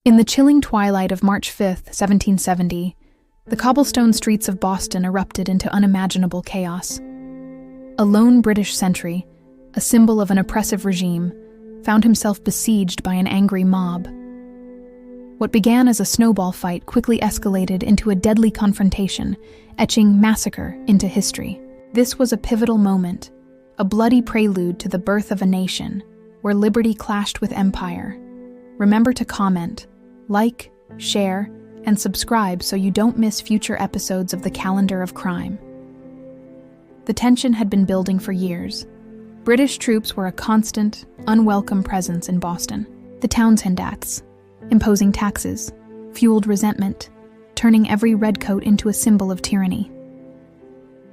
In the chilling twilight of March 5th, 1770, the cobblestone streets of Boston erupted into unimaginable chaos. A lone British sentry, a symbol of an oppressive regime, found himself besieged by an angry mob. What began as a snowball fight quickly escalated into a deadly confrontation, etching massacre into history. This was a pivotal moment, a bloody prelude to the birth of a nation, where liberty clashed with empire. Remember to comment, like, share, and subscribe so you don't miss future episodes of the Calendar of Crime. The tension had been building for years. British troops were a constant, unwelcome presence in Boston. The Townshend Acts, imposing taxes, fueled resentment, turning every redcoat into a symbol of tyranny.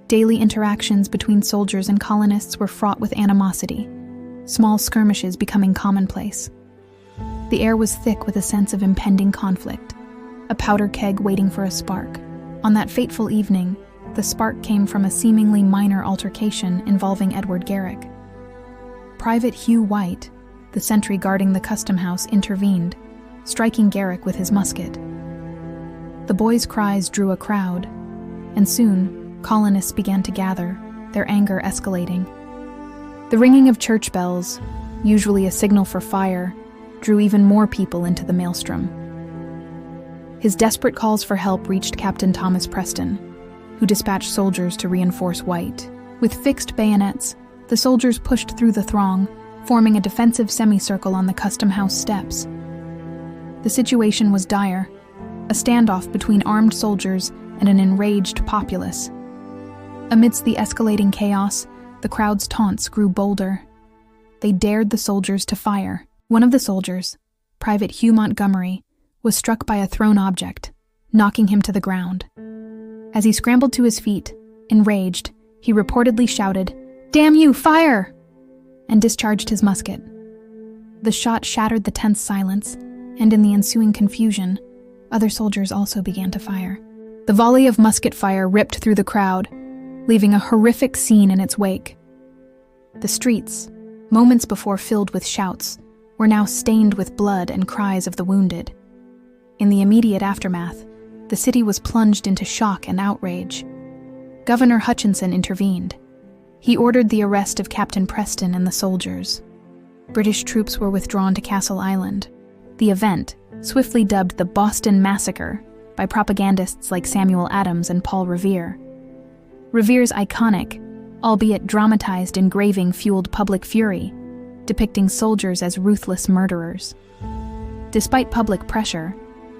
Daily interactions between soldiers and colonists were fraught with animosity, small skirmishes becoming commonplace. The air was thick with a sense of impending conflict, a powder keg waiting for a spark. On that fateful evening, the spark came from a seemingly minor altercation involving Edward Garrick. Private Hugh White, the sentry guarding the custom house, intervened, striking Garrick with his musket. The boys' cries drew a crowd, and soon colonists began to gather, their anger escalating. The ringing of church bells, usually a signal for fire, drew even more people into the maelstrom. His desperate calls for help reached Captain Thomas Preston, who dispatched soldiers to reinforce White. With fixed bayonets, the soldiers pushed through the throng, forming a defensive semicircle on the custom house steps. The situation was dire, a standoff between armed soldiers and an enraged populace. Amidst the escalating chaos, the crowd's taunts grew bolder. They dared the soldiers to fire. One of the soldiers, Private Hugh Montgomery, was struck by a thrown object, knocking him to the ground. As he scrambled to his feet, enraged, he reportedly shouted, "Damn you, fire!" and discharged his musket. The shot shattered the tense silence, and in the ensuing confusion, other soldiers also began to fire. The volley of musket fire ripped through the crowd, leaving a horrific scene in its wake. The streets, moments before filled with shouts, were now stained with blood and cries of the wounded. In the immediate aftermath, the city was plunged into shock and outrage. Governor Hutchinson intervened. He ordered the arrest of Captain Preston and the soldiers. British troops were withdrawn to Castle Island. The event, swiftly dubbed the Boston Massacre by propagandists like Samuel Adams and Paul Revere. Revere's iconic, albeit dramatized engraving fueled public fury, depicting soldiers as ruthless murderers. Despite public pressure,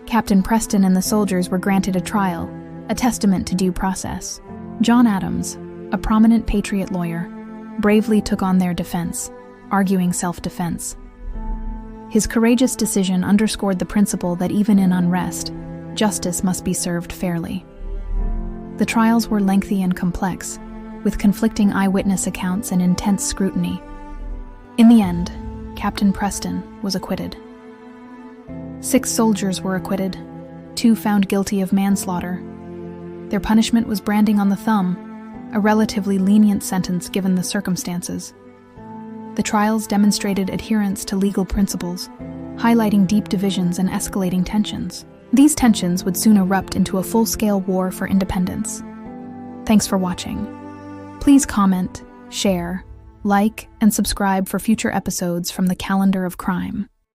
Captain Preston and the soldiers were granted a trial, a testament to due process. John Adams, a prominent patriot lawyer, bravely took on their defense, arguing self-defense. His courageous decision underscored the principle that even in unrest, justice must be served fairly. The trials were lengthy and complex, with conflicting eyewitness accounts and intense scrutiny. In the end, Captain Preston was acquitted. 6 soldiers were acquitted, 2 found guilty of manslaughter. Their punishment was branding on the thumb, a relatively lenient sentence given the circumstances. The trials demonstrated adherence to legal principles, highlighting deep divisions and escalating tensions. These tensions would soon erupt into a full-scale war for independence. Thanks for watching. Please comment, share, like, and subscribe for future episodes from the Calendar of Crime.